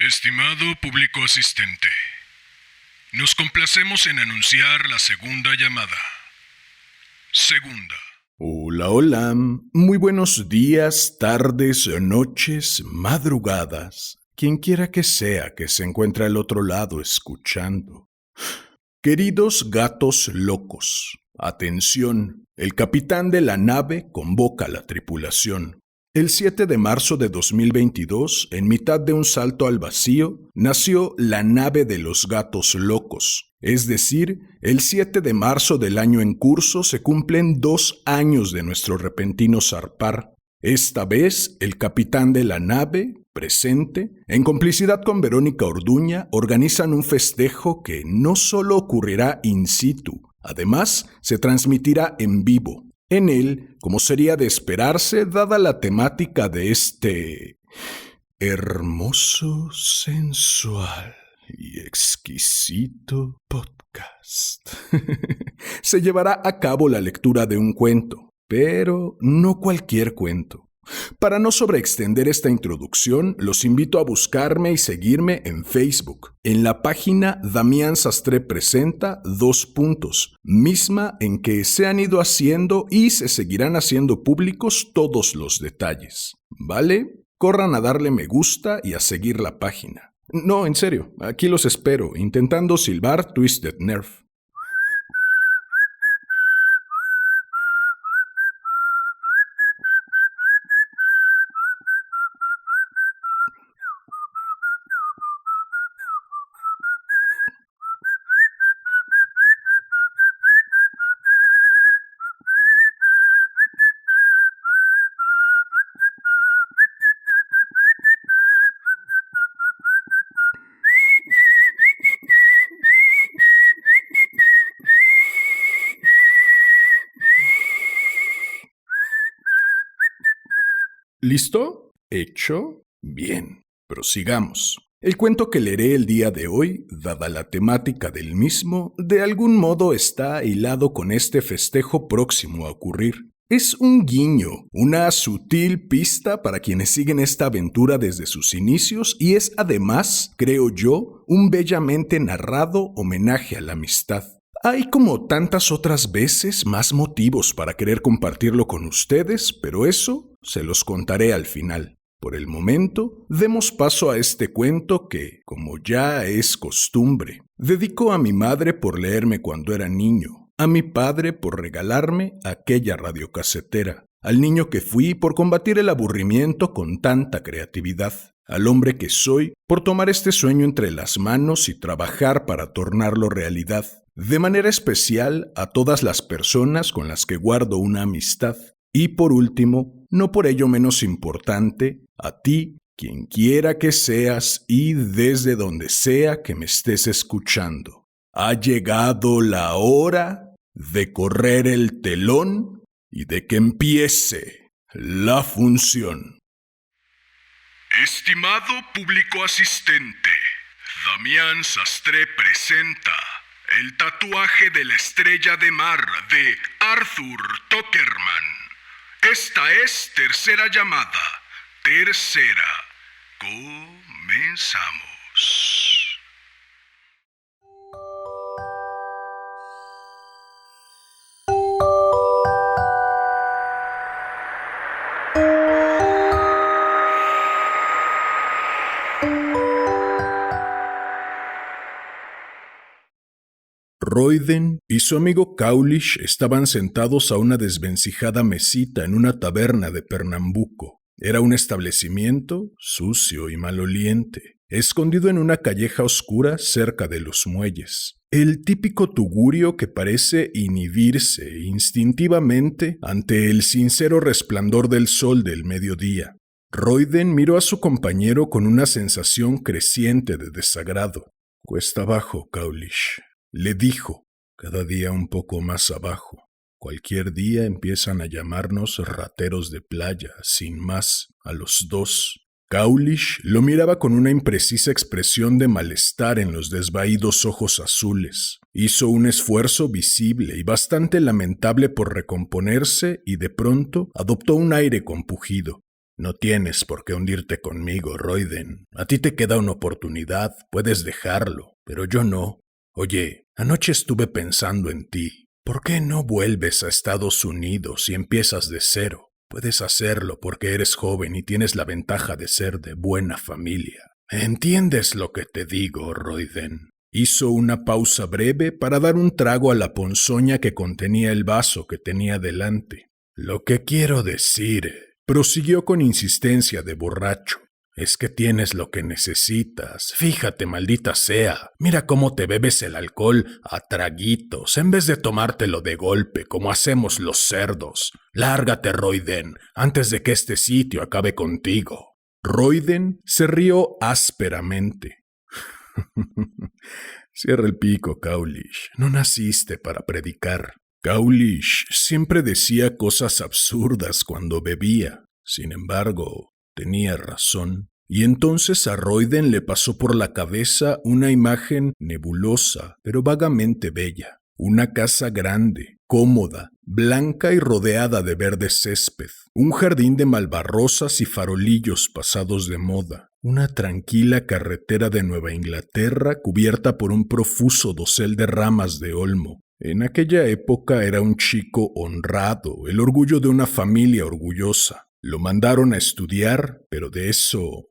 Estimado público asistente, nos complacemos en anunciar la segunda llamada. Segunda. Hola, hola. Muy buenos días, tardes, noches, madrugadas. Quien quiera que sea que se encuentre al otro lado escuchando. Queridos gatos locos, atención. El capitán de la nave convoca a la tripulación. El 7 de marzo de 2022, en mitad de un salto al vacío, nació la nave de los gatos locos. Es decir, el 7 de marzo del año en curso se cumplen 2 años de nuestro repentino zarpar. Esta vez, el capitán de la nave, presente, en complicidad con Verónica Orduña, organizan un festejo que no solo ocurrirá in situ, además se transmitirá en vivo. En él, como sería de esperarse, dada la temática de este hermoso, sensual y exquisito podcast, se llevará a cabo la lectura de un cuento, pero no cualquier cuento. Para no sobreextender esta introducción, los invito a buscarme y seguirme en Facebook, en la página Damián Sastre Presenta : misma en que se han ido haciendo y se seguirán haciendo públicos todos los detalles. ¿Vale? Corran a darle me gusta y a seguir la página. No, en serio, aquí los espero, intentando silbar Twisted Nerve. ¿Listo? ¿Hecho? Bien, prosigamos. El cuento que leeré el día de hoy, dada la temática del mismo, de algún modo está hilado con este festejo próximo a ocurrir. Es un guiño, una sutil pista para quienes siguen esta aventura desde sus inicios y es además, creo yo, un bellamente narrado homenaje a la amistad. Hay como tantas otras veces más motivos para querer compartirlo con ustedes, pero eso se los contaré al final. Por el momento, demos paso a este cuento que, como ya es costumbre, dedico a mi madre por leerme cuando era niño, a mi padre por regalarme aquella radiocasetera, al niño que fui por combatir el aburrimiento con tanta creatividad, al hombre que soy por tomar este sueño entre las manos y trabajar para tornarlo realidad. De manera especial a todas las personas con las que guardo una amistad. Y por último, no por ello menos importante, a ti, quien quiera que seas y desde donde sea que me estés escuchando. Ha llegado la hora de correr el telón y de que empiece la función. Estimado público asistente, Damián Sastre presenta El tatuaje de la estrella de mar de Arthur Tuckerman. Esta es tercera llamada. Tercera. Comenzamos. Royden y su amigo Cowlish estaban sentados a una desvencijada mesita en una taberna de Pernambuco. Era un establecimiento sucio y maloliente, escondido en una calleja oscura cerca de los muelles. El típico tugurio que parece inhibirse instintivamente ante el sincero resplandor del sol del mediodía. Royden miró a su compañero con una sensación creciente de desagrado. «Cuesta abajo, Cowlish», le dijo, «cada día un poco más abajo. Cualquier día empiezan a llamarnos rateros de playa, sin más, a los dos». Cowlish lo miraba con una imprecisa expresión de malestar en los desvaídos ojos azules. Hizo un esfuerzo visible y bastante lamentable por recomponerse y de pronto adoptó un aire compungido. No tienes por qué hundirte conmigo, Royden. A ti te queda una oportunidad, puedes dejarlo, pero yo no. Oye, anoche estuve pensando en ti. ¿Por qué no vuelves a Estados Unidos y empiezas de cero? Puedes hacerlo porque eres joven y tienes la ventaja de ser de buena familia. ¿Entiendes lo que te digo, Royden? Hizo una pausa breve para dar un trago a la ponzoña que contenía el vaso que tenía delante. Lo que quiero decir, prosiguió con insistencia de borracho, es que tienes lo que necesitas. Fíjate, maldita sea, mira cómo te bebes el alcohol a traguitos en vez de tomártelo de golpe como hacemos los cerdos. Lárgate, Royden, antes de que este sitio acabe contigo. Royden se rió ásperamente. Cierra el pico, Cowlish. No naciste para predicar. Cowlish siempre decía cosas absurdas cuando bebía. Sin embargo, tenía razón. Y entonces a Royden le pasó por la cabeza una imagen nebulosa, pero vagamente bella. Una casa grande, cómoda, blanca y rodeada de verde césped. Un jardín de malvarrosas y farolillos pasados de moda. Una tranquila carretera de Nueva Inglaterra cubierta por un profuso dosel de ramas de olmo. En aquella época era un chico honrado, el orgullo de una familia orgullosa. Lo mandaron a estudiar, pero de eso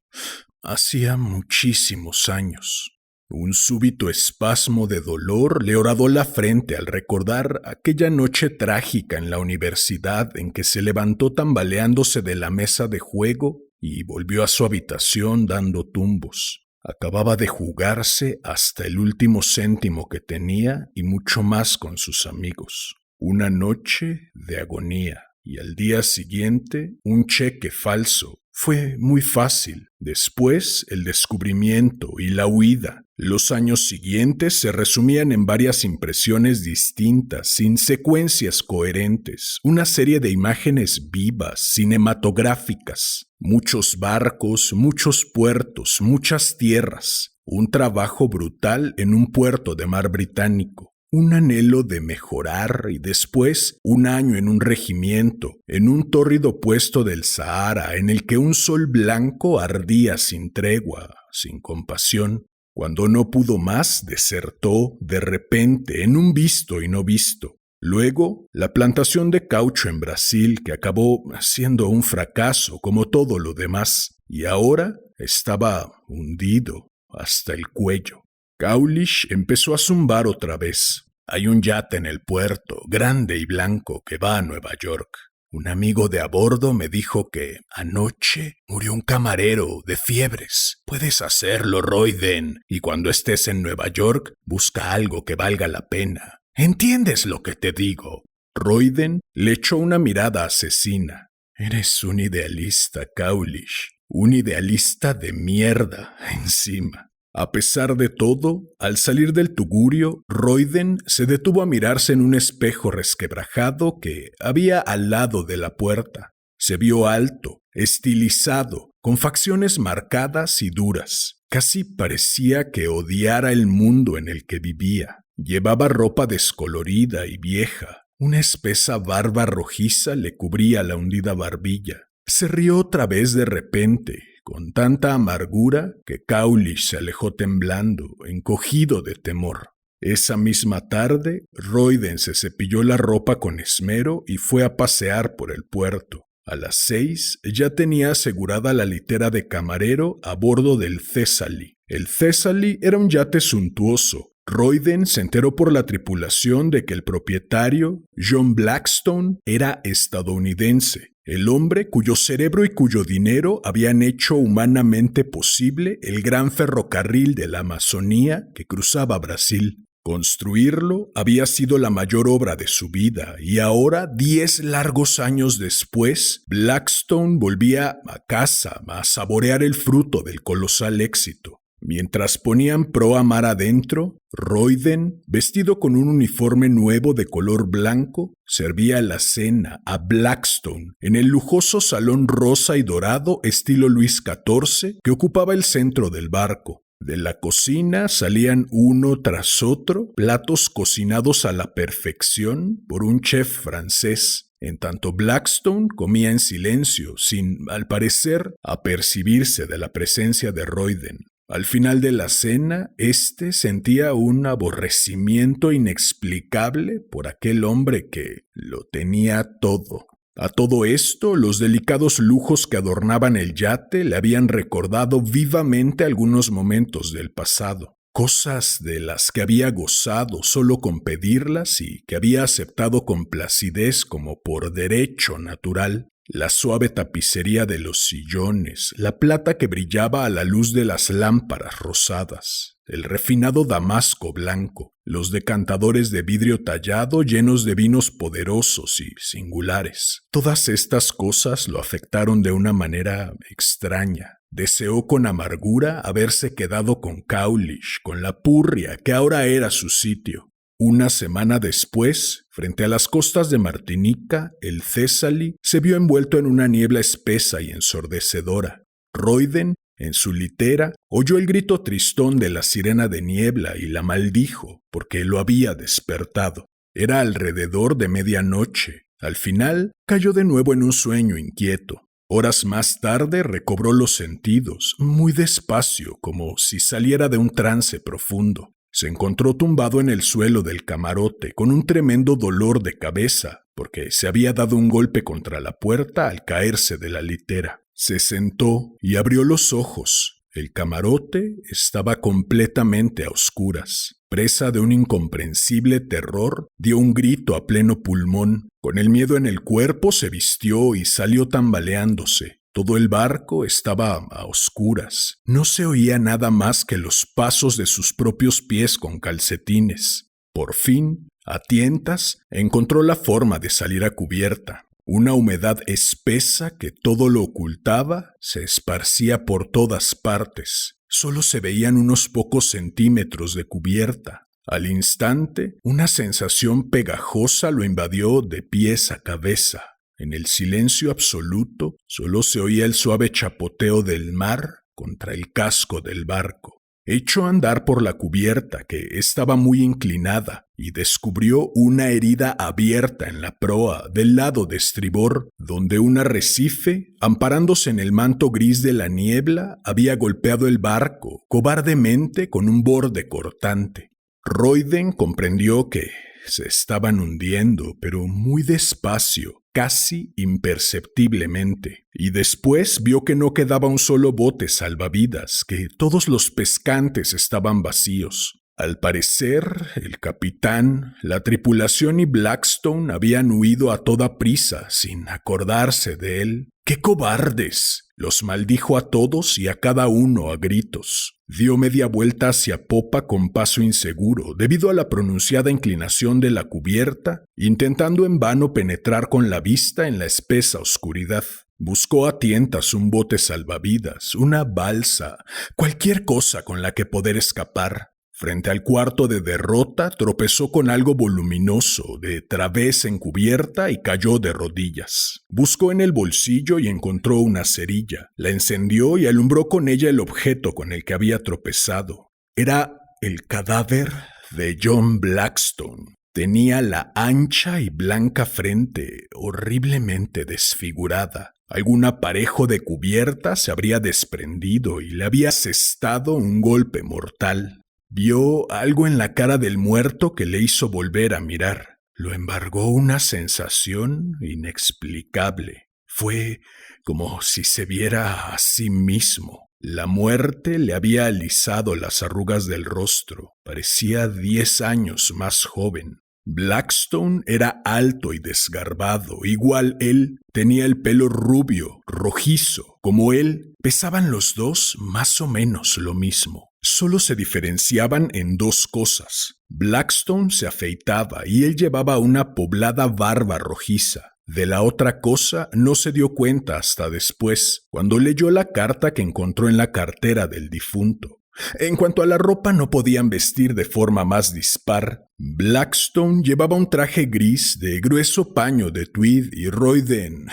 hacía muchísimos años. Un súbito espasmo de dolor le horadó la frente al recordar aquella noche trágica en la universidad en que se levantó tambaleándose de la mesa de juego y volvió a su habitación dando tumbos. Acababa de jugarse hasta el último céntimo que tenía y mucho más con sus amigos. Una noche de agonía y al día siguiente un cheque falso. Fue muy fácil. Después, el descubrimiento y la huida. Los años siguientes se resumían en varias impresiones distintas, sin secuencias coherentes, una serie de imágenes vivas, cinematográficas, muchos barcos, muchos puertos, muchas tierras, un trabajo brutal en un puerto de mar británico. Un anhelo de mejorar y después un año en un regimiento, en un tórrido puesto del Sahara en el que un sol blanco ardía sin tregua, sin compasión. Cuando no pudo más, desertó de repente en un visto y no visto. Luego, la plantación de caucho en Brasil, que acabó siendo un fracaso como todo lo demás, y ahora estaba hundido hasta el cuello. Cowlish empezó a zumbar otra vez. Hay un yate en el puerto, grande y blanco, que va a Nueva York. Un amigo de a bordo me dijo que anoche murió un camarero de fiebres. Puedes hacerlo, Royden, y cuando estés en Nueva York, busca algo que valga la pena. ¿Entiendes lo que te digo? Royden le echó una mirada asesina. Eres un idealista, Cowlish. Un idealista de mierda encima. A pesar de todo, al salir del tugurio, Royden se detuvo a mirarse en un espejo resquebrajado que había al lado de la puerta. Se vio alto, estilizado, con facciones marcadas y duras. Casi parecía que odiara el mundo en el que vivía. Llevaba ropa descolorida y vieja. Una espesa barba rojiza le cubría la hundida barbilla. Se rió otra vez de repente, con tanta amargura que Cowlish se alejó temblando, encogido de temor. Esa misma tarde, Royden se cepilló la ropa con esmero y fue a pasear por el puerto. A las 6 ya tenía asegurada la litera de camarero a bordo del Thessaly. El Thessaly era un yate suntuoso. Royden se enteró por la tripulación de que el propietario, John Blackstone, era estadounidense. El hombre cuyo cerebro y cuyo dinero habían hecho humanamente posible el gran ferrocarril de la Amazonía que cruzaba Brasil. Construirlo había sido la mayor obra de su vida y ahora, 10 largos años después, Blackstone volvía a casa a saborear el fruto del colosal éxito. Mientras ponían proa mar adentro, Royden, vestido con un uniforme nuevo de color blanco, servía la cena a Blackstone en el lujoso salón rosa y dorado estilo Luis XIV que ocupaba el centro del barco. De la cocina salían uno tras otro platos cocinados a la perfección por un chef francés. en tanto Blackstone comía en silencio, sin, al parecer, apercibirse de la presencia de Royden. Al final de la cena, éste sentía un aborrecimiento inexplicable por aquel hombre que lo tenía todo. A todo esto, los delicados lujos que adornaban el yate le habían recordado vivamente algunos momentos del pasado. Cosas de las que había gozado solo con pedirlas y que había aceptado con placidez como por derecho natural. La suave tapicería de los sillones, la plata que brillaba a la luz de las lámparas rosadas, el refinado damasco blanco, los decantadores de vidrio tallado llenos de vinos poderosos y singulares. Todas estas cosas lo afectaron de una manera extraña. Deseó con amargura haberse quedado con Cowlish, con la Purria, que ahora era su sitio. Una semana después, frente a las costas de Martinica, el Thessaly se vio envuelto en una niebla espesa y ensordecedora. Royden, en su litera, oyó el grito tristón de la sirena de niebla y la maldijo porque lo había despertado. Era alrededor de medianoche. Al final, cayó de nuevo en un sueño inquieto. Horas más tarde recobró los sentidos, muy despacio, como si saliera de un trance profundo. Se encontró tumbado en el suelo del camarote con un tremendo dolor de cabeza, porque se había dado un golpe contra la puerta al caerse de la litera. Se sentó y abrió los ojos. El camarote estaba completamente a oscuras. Presa de un incomprensible terror, dio un grito a pleno pulmón. Con el miedo en el cuerpo se vistió y salió tambaleándose. Todo el barco estaba a oscuras. No se oía nada más que los pasos de sus propios pies con calcetines. Por fin, a tientas, encontró la forma de salir a cubierta. Una humedad espesa que todo lo ocultaba se esparcía por todas partes. Solo se veían unos pocos centímetros de cubierta. Al instante, una sensación pegajosa lo invadió de pies a cabeza. En el silencio absoluto, solo se oía el suave chapoteo del mar contra el casco del barco. Echó a andar por la cubierta, que estaba muy inclinada, y descubrió una herida abierta en la proa del lado de estribor, donde un arrecife, amparándose en el manto gris de la niebla, había golpeado el barco cobardemente con un borde cortante. Royden comprendió que se estaban hundiendo, pero muy despacio, casi imperceptiblemente, y después vio que no quedaba un solo bote salvavidas, que todos los pescantes estaban vacíos. Al parecer, el capitán, la tripulación y Blackstone habían huido a toda prisa, sin acordarse de él. ¡Qué cobardes! Los maldijo a todos y a cada uno a gritos. Dio media vuelta hacia popa con paso inseguro, debido a la pronunciada inclinación de la cubierta, intentando en vano penetrar con la vista en la espesa oscuridad. Buscó a tientas un bote salvavidas, una balsa, cualquier cosa con la que poder escapar. Frente al cuarto de derrota, tropezó con algo voluminoso, de través en cubierta y cayó de rodillas. Buscó en el bolsillo y encontró una cerilla. La encendió y alumbró con ella el objeto con el que había tropezado. Era el cadáver de John Blackstone. Tenía la ancha y blanca frente horriblemente desfigurada. Algún aparejo de cubierta se habría desprendido y le había asestado un golpe mortal. Vio algo en la cara del muerto que le hizo volver a mirar. Lo embargó una sensación inexplicable. Fue como si se viera a sí mismo. La muerte le había alisado las arrugas del rostro. Parecía 10 años más joven. Blackstone era alto y desgarbado. Igual él tenía el pelo rubio, rojizo. Como él, pesaban los dos más o menos lo mismo. Solo se diferenciaban en dos cosas. Blackstone se afeitaba y él llevaba una poblada barba rojiza. De la otra cosa no se dio cuenta hasta después, cuando leyó la carta que encontró en la cartera del difunto. En cuanto a la ropa, no podían vestir de forma más dispar. Blackstone llevaba un traje gris de grueso paño de tweed y Royden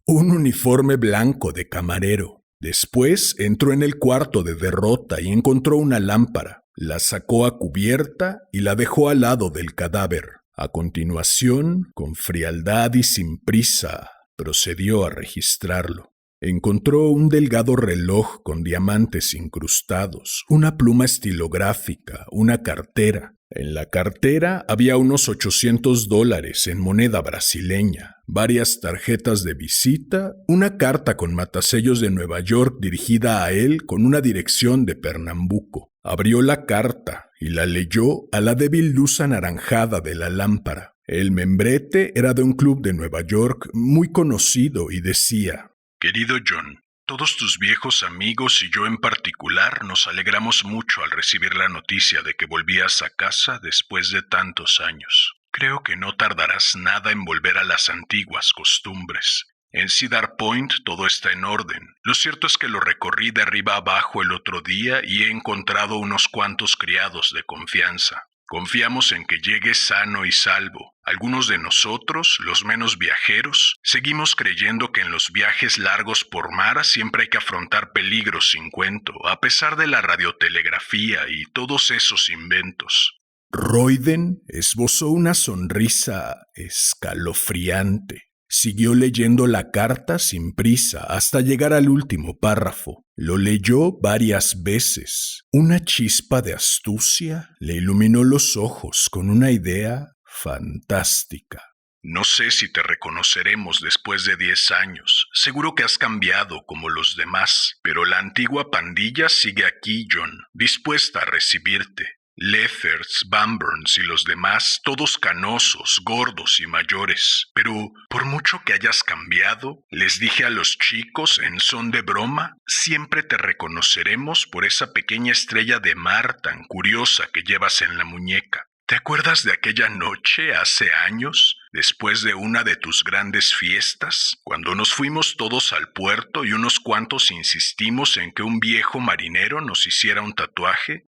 un uniforme blanco de camarero. Después entró en el cuarto de derrota y encontró una lámpara. La sacó a cubierta y la dejó al lado del cadáver. A continuación, con frialdad y sin prisa, procedió a registrarlo. Encontró un delgado reloj con diamantes incrustados, una pluma estilográfica, una cartera. En la cartera había unos $800 en moneda brasileña, varias tarjetas de visita, una carta con matasellos de Nueva York dirigida a él con una dirección de Pernambuco. Abrió la carta y la leyó a la débil luz anaranjada de la lámpara. El membrete era de un club de Nueva York muy conocido y decía: «Querido John, todos tus viejos amigos y yo en particular nos alegramos mucho al recibir la noticia de que volvías a casa después de tantos años. Creo que no tardarás nada en volver a las antiguas costumbres. En Cedar Point todo está en orden. Lo cierto es que lo recorrí de arriba abajo el otro día y he encontrado unos cuantos criados de confianza. Confiamos en que llegues sano y salvo. Algunos de nosotros, los menos viajeros, seguimos creyendo que en los viajes largos por mar siempre hay que afrontar peligros sin cuento, a pesar de la radiotelegrafía y todos esos inventos». Royden esbozó una sonrisa escalofriante. Siguió leyendo la carta sin prisa hasta llegar al último párrafo. Lo leyó varias veces. Una chispa de astucia le iluminó los ojos con una idea fantástica. «No sé si te reconoceremos después de 10 años. Seguro que has cambiado como los demás, pero la antigua pandilla sigue aquí, John, dispuesta a recibirte. Lefferts, Van Burns y los demás, todos canosos, gordos y mayores. Pero, por mucho que hayas cambiado, les dije a los chicos en son de broma, siempre te reconoceremos por esa pequeña estrella de mar tan curiosa que llevas en la muñeca. ¿Te acuerdas de aquella noche hace años, después de una de tus grandes fiestas, cuando nos fuimos todos al puerto y unos cuantos insistimos en que un viejo marinero nos hiciera un tatuaje?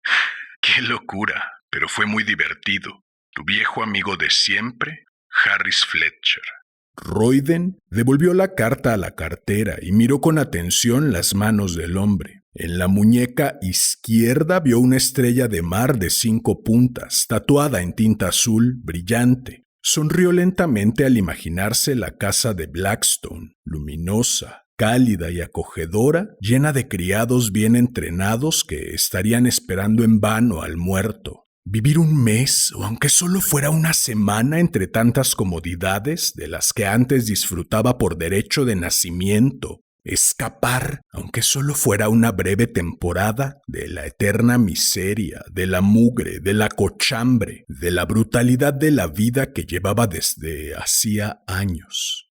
¡Qué locura! Pero fue muy divertido. Tu viejo amigo de siempre, Harris Fletcher». Royden devolvió la carta a la cartera y miró con atención las manos del hombre. En la muñeca izquierda vio una estrella de mar de 5 puntas, tatuada en tinta azul brillante. Sonrió lentamente al imaginarse la casa de Blackstone, luminosa, cálida y acogedora, llena de criados bien entrenados que estarían esperando en vano al muerto. Vivir un mes, o aunque solo fuera una semana, entre tantas comodidades de las que antes disfrutaba por derecho de nacimiento. Escapar, aunque solo fuera una breve temporada, de la eterna miseria, de la mugre, de la cochambre, de la brutalidad de la vida que llevaba desde hacía años.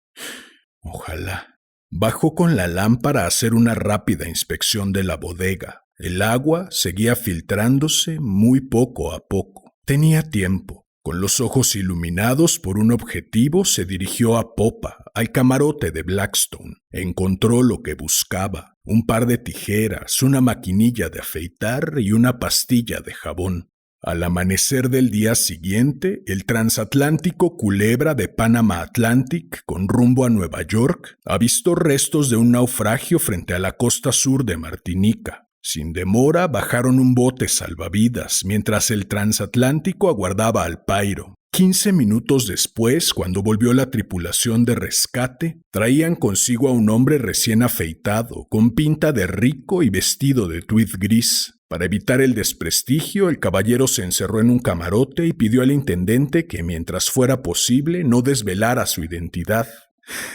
Ojalá. Bajó con la lámpara a hacer una rápida inspección de la bodega. El agua seguía filtrándose muy poco a poco. Tenía tiempo. Con los ojos iluminados por un objetivo, se dirigió a popa, al camarote de Blackstone. Encontró lo que buscaba: un par de tijeras, una maquinilla de afeitar y una pastilla de jabón. Al amanecer del día siguiente, el transatlántico Culebra de Panama Atlantic, con rumbo a Nueva York, avistó restos de un naufragio frente a la costa sur de Martinica. Sin demora, bajaron un bote salvavidas, mientras el transatlántico aguardaba al pairo. 15 minutos después, cuando volvió la tripulación de rescate, traían consigo a un hombre recién afeitado, con pinta de rico y vestido de tuid gris. Para evitar el desprestigio, el caballero se encerró en un camarote y pidió al intendente que, mientras fuera posible, no desvelara su identidad.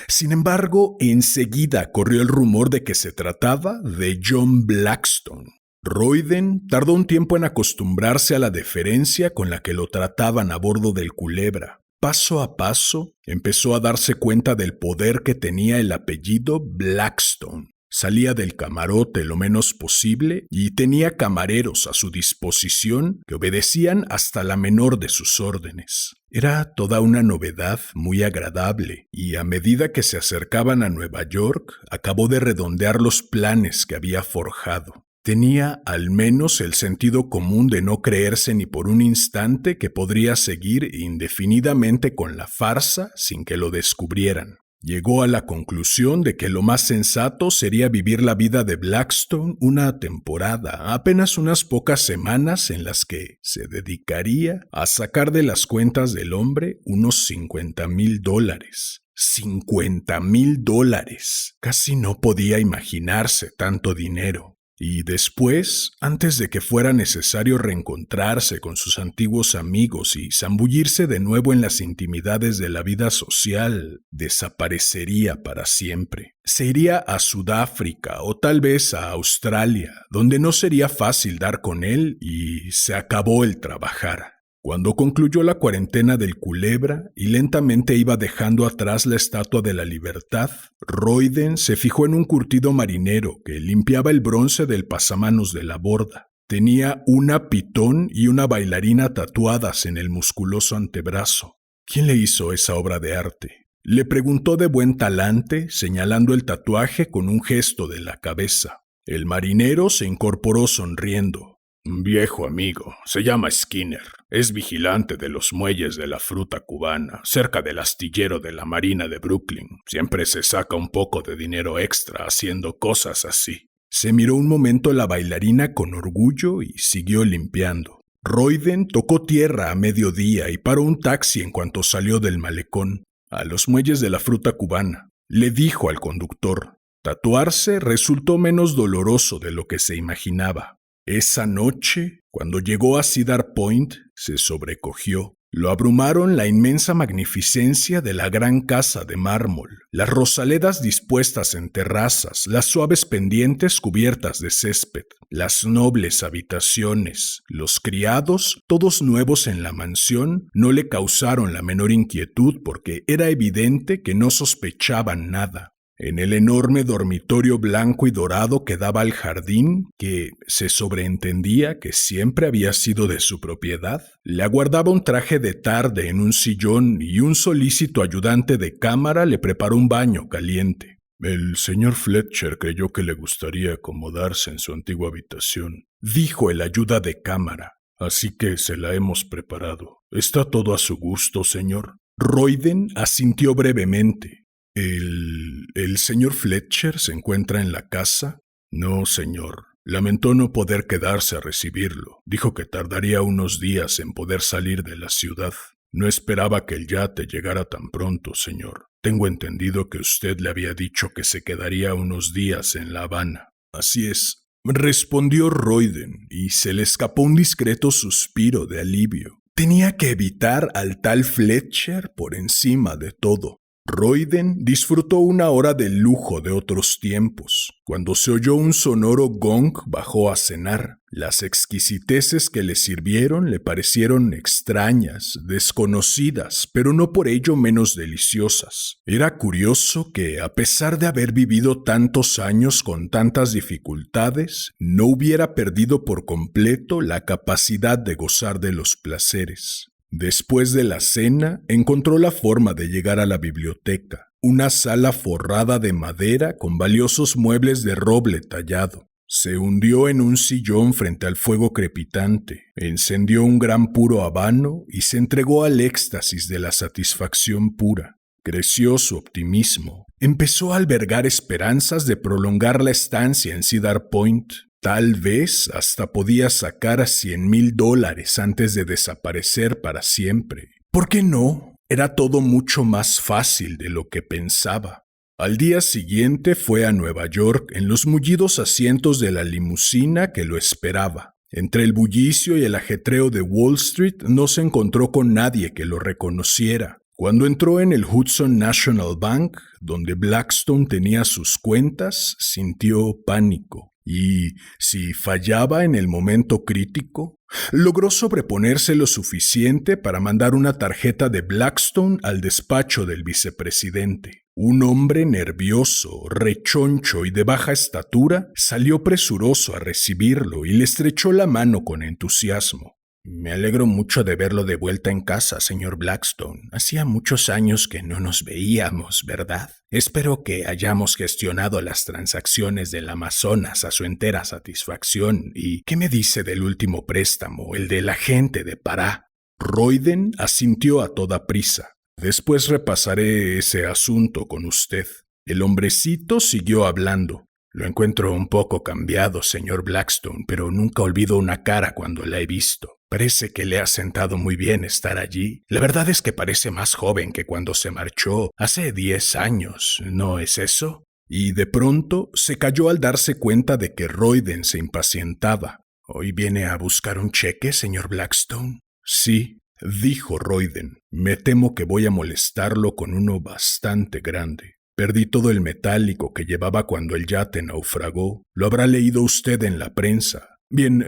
Sin embargo, enseguida corrió el rumor de que se trataba de John Blackstone. Royden tardó un tiempo en acostumbrarse a la deferencia con la que lo trataban a bordo del Culebra. Paso a paso, empezó a darse cuenta del poder que tenía el apellido Blackstone. Salía del camarote lo menos posible y tenía camareros a su disposición que obedecían hasta la menor de sus órdenes. Era toda una novedad muy agradable y a medida que se acercaban a Nueva York, acabó de redondear los planes que había forjado. Tenía al menos el sentido común de no creerse ni por un instante que podría seguir indefinidamente con la farsa sin que lo descubrieran. Llegó a la conclusión de que lo más sensato sería vivir la vida de Blackstone una temporada, apenas unas pocas semanas en las que se dedicaría a sacar de las cuentas del hombre unos $50,000. $50,000. Casi no podía imaginarse tanto dinero. Y después, antes de que fuera necesario reencontrarse con sus antiguos amigos y zambullirse de nuevo en las intimidades de la vida social, desaparecería para siempre. Se iría a Sudáfrica o tal vez a Australia, donde no sería fácil dar con él y se acabó el trabajar. Cuando concluyó la cuarentena del Culebra y lentamente iba dejando atrás la Estatua de la Libertad, Royden se fijó en un curtido marinero que limpiaba el bronce del pasamanos de la borda. Tenía una pitón y una bailarina tatuadas en el musculoso antebrazo. ¿Quién le hizo esa obra de arte? Le preguntó de buen talante, señalando el tatuaje con un gesto de la cabeza. El marinero se incorporó sonriendo. Un viejo amigo, se llama Skinner. Es vigilante de los muelles de la fruta cubana, cerca del astillero de la Marina de Brooklyn. Siempre se saca un poco de dinero extra haciendo cosas así. Se miró un momento la bailarina con orgullo y siguió limpiando. Royden tocó tierra a mediodía y paró un taxi en cuanto salió del malecón. A los muelles de la fruta cubana. Le dijo al conductor. Tatuarse resultó menos doloroso de lo que se imaginaba. Esa noche, cuando llegó a Cedar Point, se sobrecogió. Lo abrumaron la inmensa magnificencia de la gran casa de mármol, las rosaledas dispuestas en terrazas, las suaves pendientes cubiertas de césped, las nobles habitaciones, los criados, todos nuevos en la mansión, no le causaron la menor inquietud porque era evidente que no sospechaban nada. En el enorme dormitorio blanco y dorado que daba al jardín, que se sobreentendía que siempre había sido de su propiedad, le aguardaba un traje de tarde en un sillón y un solícito ayudante de cámara le preparó un baño caliente. El señor Fletcher creyó que le gustaría acomodarse en su antigua habitación, dijo el ayuda de cámara, así que se la hemos preparado. ¿Está todo a su gusto, señor? Royden asintió brevemente. ¿El señor Fletcher se encuentra en la casa? No, señor. Lamentó no poder quedarse a recibirlo. Dijo que tardaría unos días en poder salir de la ciudad. No esperaba que el yate llegara tan pronto, señor. Tengo entendido que usted le había dicho que se quedaría unos días en La Habana. Así es, respondió Royden, y se le escapó un discreto suspiro de alivio. Tenía que evitar al tal Fletcher por encima de todo. Royden disfrutó una hora del lujo de otros tiempos. Cuando se oyó un sonoro gong, bajó a cenar. Las exquisiteces que le sirvieron le parecieron extrañas, desconocidas, pero no por ello menos deliciosas. Era curioso que, a pesar de haber vivido tantos años con tantas dificultades, no hubiera perdido por completo la capacidad de gozar de los placeres. Después de la cena, encontró la forma de llegar a la biblioteca, una sala forrada de madera con valiosos muebles de roble tallado. Se hundió en un sillón frente al fuego crepitante, encendió un gran puro habano y se entregó al éxtasis de la satisfacción pura. Creció su optimismo. Empezó a albergar esperanzas de prolongar la estancia en Cedar Point. Tal vez hasta podía sacar $100,000 antes de desaparecer para siempre. ¿Por qué no? Era todo mucho más fácil de lo que pensaba. Al día siguiente fue a Nueva York en los mullidos asientos de la limusina que lo esperaba. Entre el bullicio y el ajetreo de Wall Street no se encontró con nadie que lo reconociera. Cuando entró en el Hudson National Bank, donde Blackstone tenía sus cuentas, sintió pánico. Y, si fallaba en el momento crítico, logró sobreponerse lo suficiente para mandar una tarjeta de Blackstone al despacho del vicepresidente. Un hombre nervioso, rechoncho y de baja estatura salió presuroso a recibirlo y le estrechó la mano con entusiasmo. Me alegro mucho de verlo de vuelta en casa, señor Blackstone. Hacía muchos años que no nos veíamos, ¿verdad? Espero que hayamos gestionado las transacciones del Amazonas a su entera satisfacción. ¿Y qué me dice del último préstamo, el del agente de Pará? Royden asintió a toda prisa. Después repasaré ese asunto con usted. El hombrecito siguió hablando. Lo encuentro un poco cambiado, señor Blackstone, pero nunca olvido una cara cuando la he visto. Parece que le ha sentado muy bien estar allí. La verdad es que parece más joven que cuando se marchó hace 10 años, ¿no es eso? Y de pronto se calló al darse cuenta de que Royden se impacientaba. ¿Hoy viene a buscar un cheque, señor Blackstone? Sí, dijo Royden. Me temo que voy a molestarlo con uno bastante grande. Perdí todo el metálico que llevaba cuando el yate naufragó. Lo habrá leído usted en la prensa. Bien,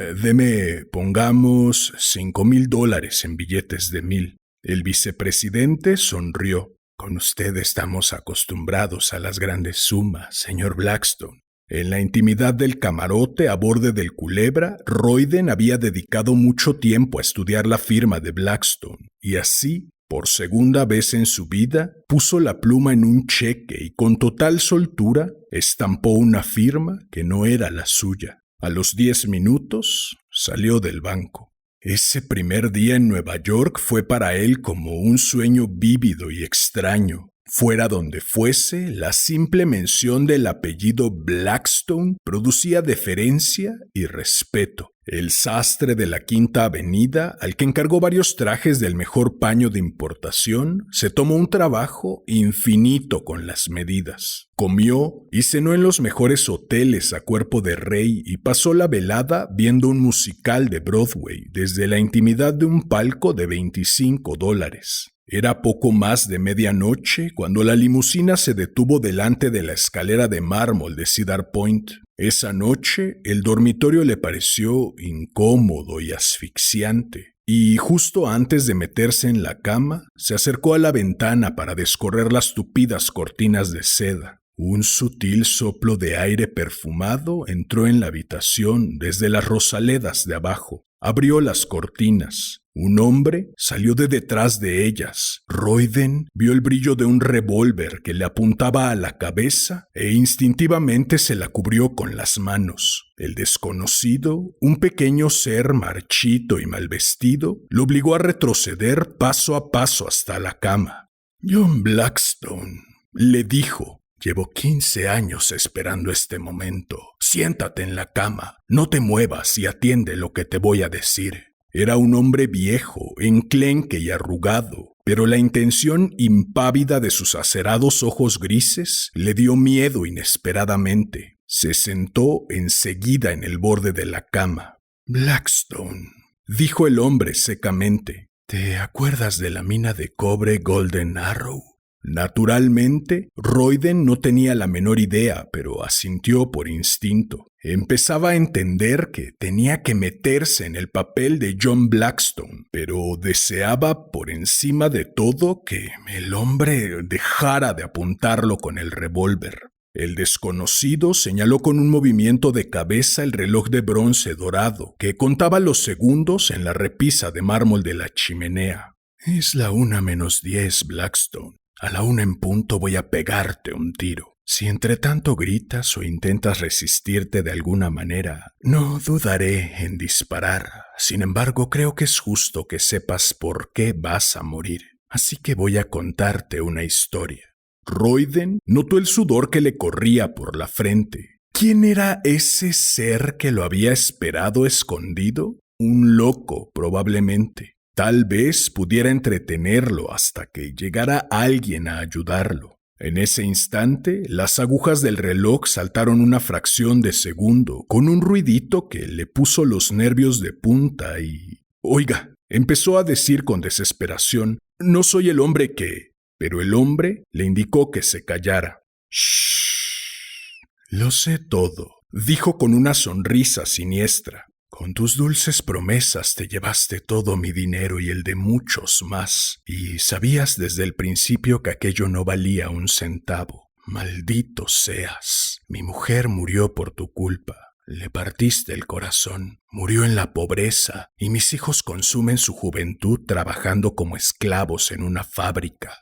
pongamos $5,000 en billetes de 1,000. El vicepresidente sonrió. Con usted estamos acostumbrados a las grandes sumas, señor Blackstone. En la intimidad del camarote a borde del Culebra, Royden había dedicado mucho tiempo a estudiar la firma de Blackstone, y así, por segunda vez en su vida, puso la pluma en un cheque y con total soltura estampó una firma que no era la suya. A los 10 minutos salió del banco. Ese primer día en Nueva York fue para él como un sueño vívido y extraño. Fuera donde fuese, la simple mención del apellido Blackstone producía deferencia y respeto. El sastre de la Quinta Avenida, al que encargó varios trajes del mejor paño de importación, se tomó un trabajo infinito con las medidas. Comió y cenó en los mejores hoteles a cuerpo de rey y pasó la velada viendo un musical de Broadway desde la intimidad de un palco de $25. Era poco más de medianoche cuando la limusina se detuvo delante de la escalera de mármol de Cedar Point. Esa noche el dormitorio le pareció incómodo y asfixiante, y justo antes de meterse en la cama, se acercó a la ventana para descorrer las tupidas cortinas de seda. Un sutil soplo de aire perfumado entró en la habitación desde las rosaledas de abajo. Abrió las cortinas. Un hombre salió de detrás de ellas. Royden vio el brillo de un revólver que le apuntaba a la cabeza e instintivamente se la cubrió con las manos. El desconocido, un pequeño ser marchito y mal vestido, lo obligó a retroceder paso a paso hasta la cama. «John Blackstone», le dijo. «Llevo 15 años esperando este momento. Siéntate en la cama, no te muevas y atiende lo que te voy a decir». Era un hombre viejo, enclenque y arrugado, pero la intención impávida de sus acerados ojos grises le dio miedo inesperadamente. Se sentó enseguida en el borde de la cama. «Blackstone», dijo el hombre secamente, «¿te acuerdas de la mina de cobre Golden Arrow?» Naturalmente, Royden no tenía la menor idea, pero asintió por instinto. Empezaba a entender que tenía que meterse en el papel de John Blackstone, pero deseaba por encima de todo que el hombre dejara de apuntarlo con el revólver. El desconocido señaló con un movimiento de cabeza el reloj de bronce dorado, que contaba los segundos en la repisa de mármol de la chimenea. «Es la 1:10, Blackstone. A la 1 en punto voy a pegarte un tiro. Si entre tanto gritas o intentas resistirte de alguna manera, no dudaré en disparar. Sin embargo, creo que es justo que sepas por qué vas a morir. Así que voy a contarte una historia». Royden notó el sudor que le corría por la frente. ¿Quién era ese ser que lo había esperado escondido? Un loco, probablemente. Tal vez pudiera entretenerlo hasta que llegara alguien a ayudarlo. En ese instante, las agujas del reloj saltaron una fracción de segundo, con un ruidito que le puso los nervios de punta y... «Oiga», empezó a decir con desesperación, «no soy el hombre que...». Pero el hombre le indicó que se callara. «Shh. Lo sé todo», dijo con una sonrisa siniestra. «Con tus dulces promesas te llevaste todo mi dinero y el de muchos más, y sabías desde el principio que aquello no valía un centavo. Maldito seas. Mi mujer murió por tu culpa. Le partiste el corazón. Murió en la pobreza, y mis hijos consumen su juventud trabajando como esclavos en una fábrica.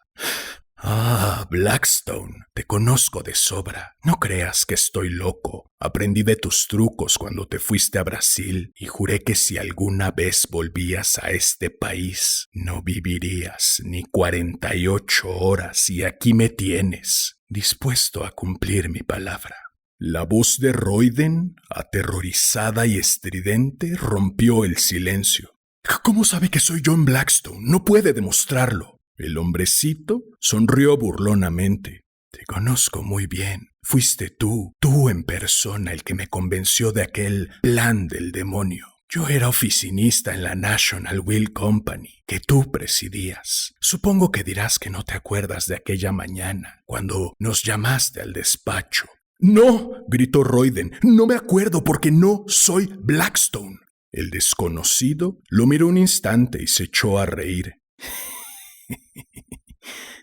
Ah, Blackstone, te conozco de sobra. No creas que estoy loco. Aprendí de tus trucos cuando te fuiste a Brasil y juré que si alguna vez volvías a este país, no vivirías ni 48 horas y aquí me tienes, dispuesto a cumplir mi palabra. La voz de Royden, aterrorizada y estridente, rompió el silencio. ¿Cómo sabe que soy John Blackstone? No puede demostrarlo. El hombrecito sonrió burlonamente. Te conozco muy bien. Fuiste tú en persona el que me convenció de aquel plan del demonio. Yo era oficinista en la National Wheel Company, que tú presidías. Supongo que dirás que no te acuerdas de aquella mañana, cuando nos llamaste al despacho. ¡No!, gritó Royden. No me acuerdo porque no soy Blackstone. El desconocido lo miró un instante y se echó a reír.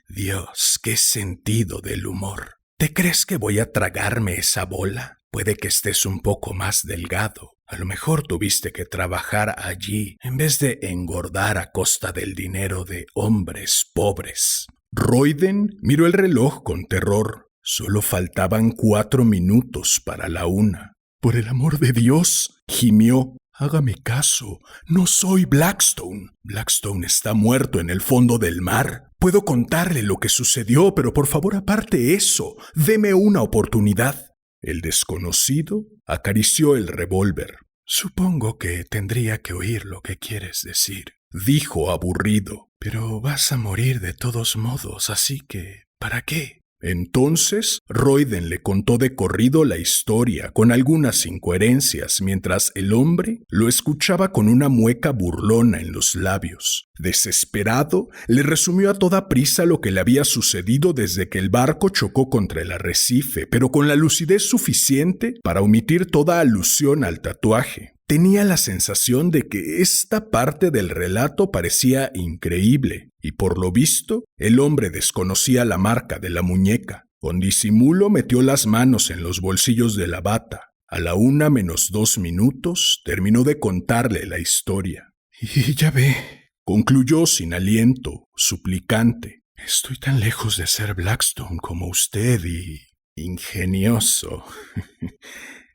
Dios, qué sentido del humor. ¿Te crees que voy a tragarme esa bola? Puede que estés un poco más delgado. A lo mejor tuviste que trabajar allí en vez de engordar a costa del dinero de hombres pobres. Royden miró el reloj con terror. Solo faltaban 4 minutos para la 1. Por el amor de Dios, gimió. Hágame caso, no soy Blackstone. Blackstone está muerto en el fondo del mar. Puedo contarle lo que sucedió, pero por favor aparte eso, deme una oportunidad. El desconocido acarició el revólver. Supongo que tendría que oír lo que quieres decir, dijo aburrido. Pero vas a morir de todos modos, así que, ¿para qué? Entonces, Royden le contó de corrido la historia, con algunas incoherencias, mientras el hombre lo escuchaba con una mueca burlona en los labios. Desesperado, le resumió a toda prisa lo que le había sucedido desde que el barco chocó contra el arrecife, pero con la lucidez suficiente para omitir toda alusión al tatuaje. Tenía la sensación de que esta parte del relato parecía increíble, y por lo visto, el hombre desconocía la marca de la muñeca. Con disimulo metió las manos en los bolsillos de la bata. A la 1 menos 2 minutos terminó de contarle la historia. Y ya ve, concluyó sin aliento, suplicante. Estoy tan lejos de ser Blackstone como usted y... ingenioso.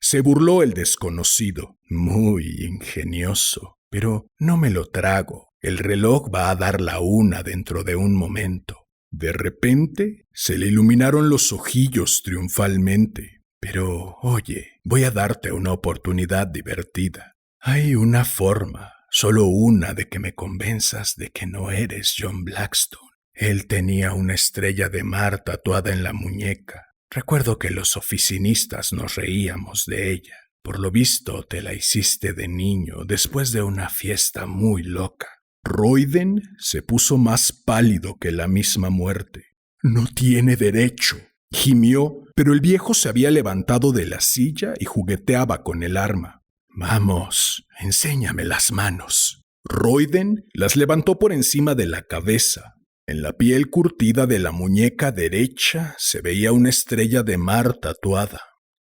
Se burló el desconocido. Muy ingenioso. Pero no me lo trago. El reloj va a dar la 1 dentro de un momento. De repente se le iluminaron los ojillos triunfalmente. Pero, oye, voy a darte una oportunidad divertida. Hay una forma, solo una, de que me convenzas de que no eres John Blackstone. Él tenía una estrella de mar tatuada en la muñeca. Recuerdo que los oficinistas nos reíamos de ella. Por lo visto te la hiciste de niño después de una fiesta muy loca. Royden se puso más pálido que la misma muerte. No tiene derecho, gimió, pero el viejo se había levantado de la silla y jugueteaba con el arma. Vamos, enséñame las manos. Royden las levantó por encima de la cabeza. En la piel curtida de la muñeca derecha se veía una estrella de mar tatuada.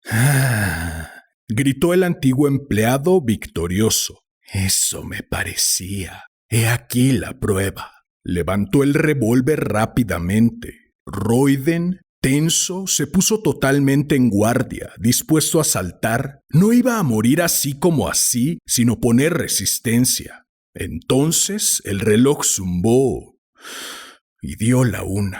¡Ah!, gritó el antiguo empleado victorioso. Eso me parecía. He aquí la prueba. Levantó el revólver rápidamente. Royden, tenso, se puso totalmente en guardia, dispuesto a saltar. No iba a morir así como así, sin oponer resistencia. Entonces el reloj zumbó y dio la 1.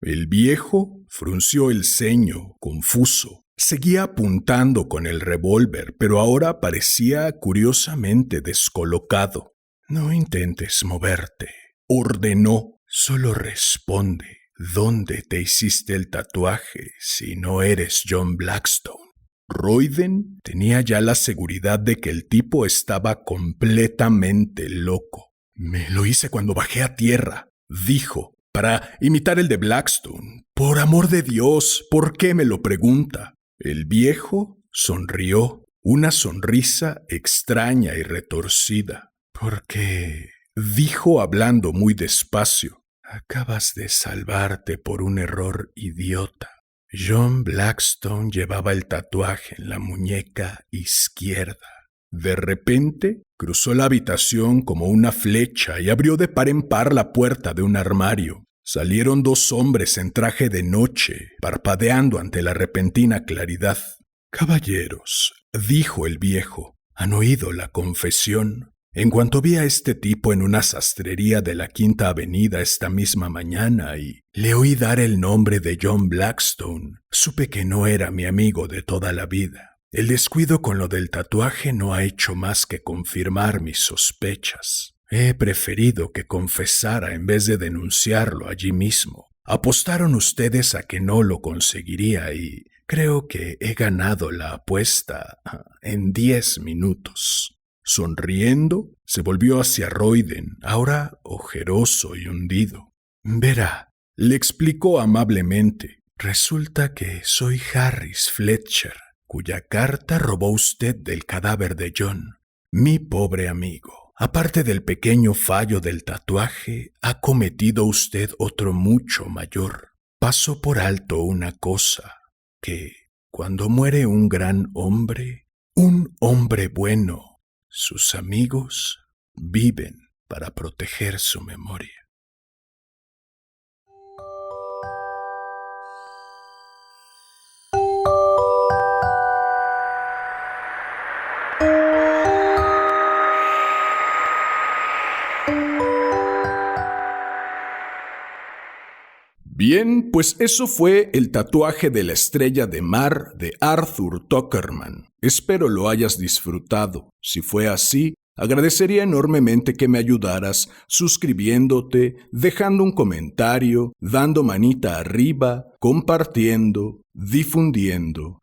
El viejo frunció el ceño, confuso. Seguía apuntando con el revólver, pero ahora parecía curiosamente descolocado. No intentes moverte, ordenó. Solo responde. ¿Dónde te hiciste el tatuaje si no eres John Blackstone? Royden tenía ya la seguridad de que el tipo estaba completamente loco. Me lo hice cuando bajé a tierra, dijo, para imitar el de Blackstone. Por amor de Dios, ¿por qué me lo pregunta? El viejo sonrió, una sonrisa extraña y retorcida. Porque, dijo hablando muy despacio, acabas de salvarte por un error idiota. John Blackstone llevaba el tatuaje en la muñeca izquierda. De repente, cruzó la habitación como una flecha y abrió de par en par la puerta de un armario. Salieron 2 hombres en traje de noche, parpadeando ante la repentina claridad. «Caballeros», dijo el viejo, «¿han oído la confesión? En cuanto vi a este tipo en una sastrería de la Quinta Avenida esta misma mañana y le oí dar el nombre de John Blackstone, supe que no era mi amigo de toda la vida. El descuido con lo del tatuaje no ha hecho más que confirmar mis sospechas. He preferido que confesara en vez de denunciarlo allí mismo. Apostaron ustedes a que no lo conseguiría y creo que he ganado la apuesta en 10 minutos». Sonriendo, se volvió hacia Royden, ahora ojeroso y hundido. «Verá», le explicó amablemente, «resulta que soy Harris Fletcher, cuya carta robó usted del cadáver de John. Mi pobre amigo, aparte del pequeño fallo del tatuaje, ha cometido usted otro mucho mayor. Pasó por alto una cosa, que cuando muere un gran hombre, un hombre bueno, sus amigos viven para proteger su memoria». Bien, pues eso fue El tatuaje de la estrella de mar de Arthur Tuckerman. Espero lo hayas disfrutado. Si fue así, agradecería enormemente que me ayudaras suscribiéndote, dejando un comentario, dando manita arriba, compartiendo, difundiendo.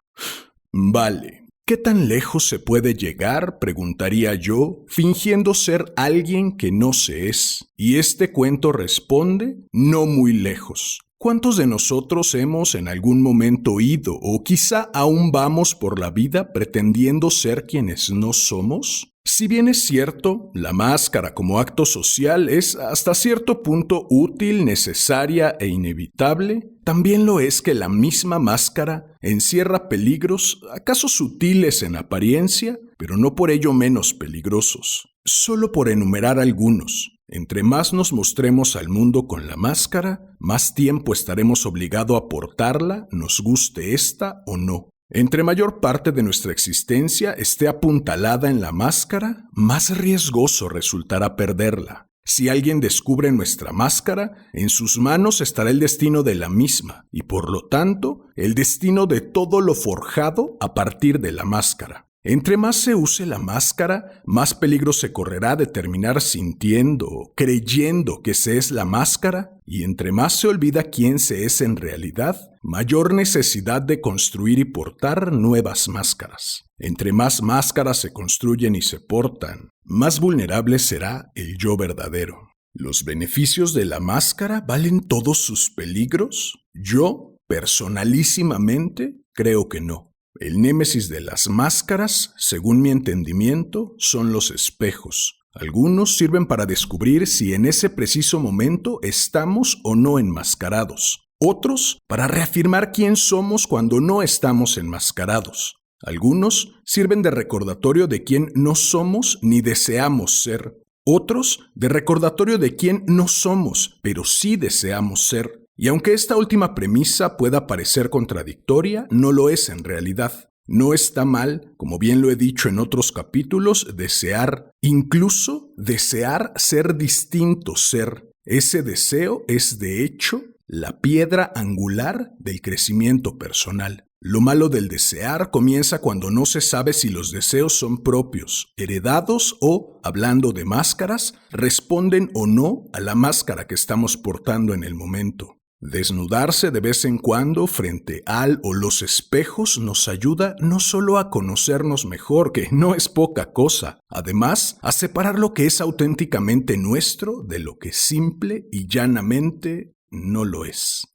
Vale. ¿Qué tan lejos se puede llegar?, preguntaría yo, fingiendo ser alguien que no se es. Y este cuento responde, no muy lejos. ¿Cuántos de nosotros hemos en algún momento ido o quizá aún vamos por la vida pretendiendo ser quienes no somos? Si bien es cierto, la máscara como acto social es hasta cierto punto útil, necesaria e inevitable, también lo es que la misma máscara encierra peligros, acaso sutiles en apariencia, pero no por ello menos peligrosos. Solo por enumerar algunos, entre más nos mostremos al mundo con la máscara, más tiempo estaremos obligados a portarla, nos guste esta o no. Entre mayor parte de nuestra existencia esté apuntalada en la máscara, más riesgoso resultará perderla. Si alguien descubre nuestra máscara, en sus manos estará el destino de la misma y, por lo tanto, el destino de todo lo forjado a partir de la máscara. Entre más se use la máscara, más peligro se correrá de terminar sintiendo, creyendo que se es la máscara, y entre más se olvida quién se es en realidad, mayor necesidad de construir y portar nuevas máscaras. Entre más máscaras se construyen y se portan, más vulnerable será el yo verdadero. ¿Los beneficios de la máscara valen todos sus peligros? Yo, personalísimamente, creo que no. El némesis de las máscaras, según mi entendimiento, son los espejos. Algunos sirven para descubrir si en ese preciso momento estamos o no enmascarados. Otros, para reafirmar quién somos cuando no estamos enmascarados. Algunos sirven de recordatorio de quién no somos ni deseamos ser. Otros, de recordatorio de quién no somos, pero sí deseamos ser. Y aunque esta última premisa pueda parecer contradictoria, no lo es en realidad. No está mal, como bien lo he dicho en otros capítulos, desear, incluso desear ser distinto ser. Ese deseo es, de hecho, la piedra angular del crecimiento personal. Lo malo del desear comienza cuando no se sabe si los deseos son propios, heredados o, hablando de máscaras, responden o no a la máscara que estamos portando en el momento. Desnudarse de vez en cuando frente al o los espejos nos ayuda no solo a conocernos mejor, que no es poca cosa, además a separar lo que es auténticamente nuestro de lo que simple y llanamente no lo es.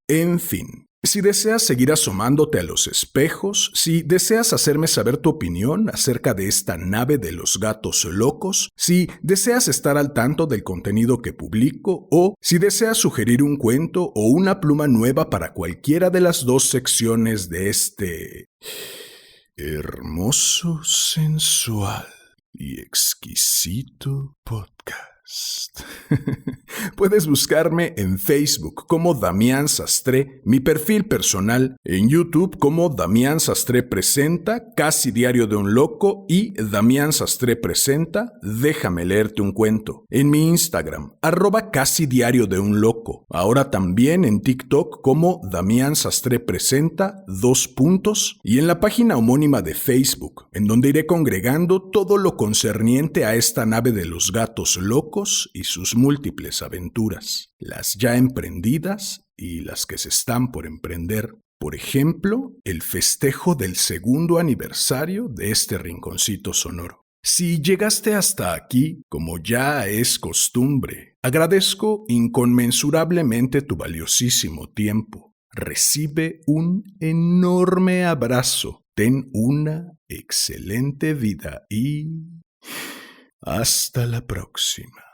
En fin. Si deseas seguir asomándote a los espejos, si deseas hacerme saber tu opinión acerca de esta nave de los gatos locos, si deseas estar al tanto del contenido que publico o si deseas sugerir un cuento o una pluma nueva para cualquiera de las 2 secciones de este hermoso, sensual y exquisito podcast. Puedes buscarme en Facebook como Damián Sastre, mi perfil personal, en YouTube como Damián Sastre Presenta, Casi Diario de un Loco y Damián Sastre Presenta, Déjame leerte un cuento, en mi Instagram, @Casi Diario de un Loco, ahora también en TikTok como Damián Sastre Presenta, y en la página homónima de Facebook, en donde iré congregando todo lo concerniente a esta nave de los gatos locos y sus múltiples aventuras, las ya emprendidas y las que se están por emprender. Por ejemplo, el festejo del 2º aniversario de este rinconcito sonoro. Si llegaste hasta aquí, como ya es costumbre, agradezco inconmensurablemente tu valiosísimo tiempo. Recibe un enorme abrazo. Ten una excelente vida y hasta la próxima.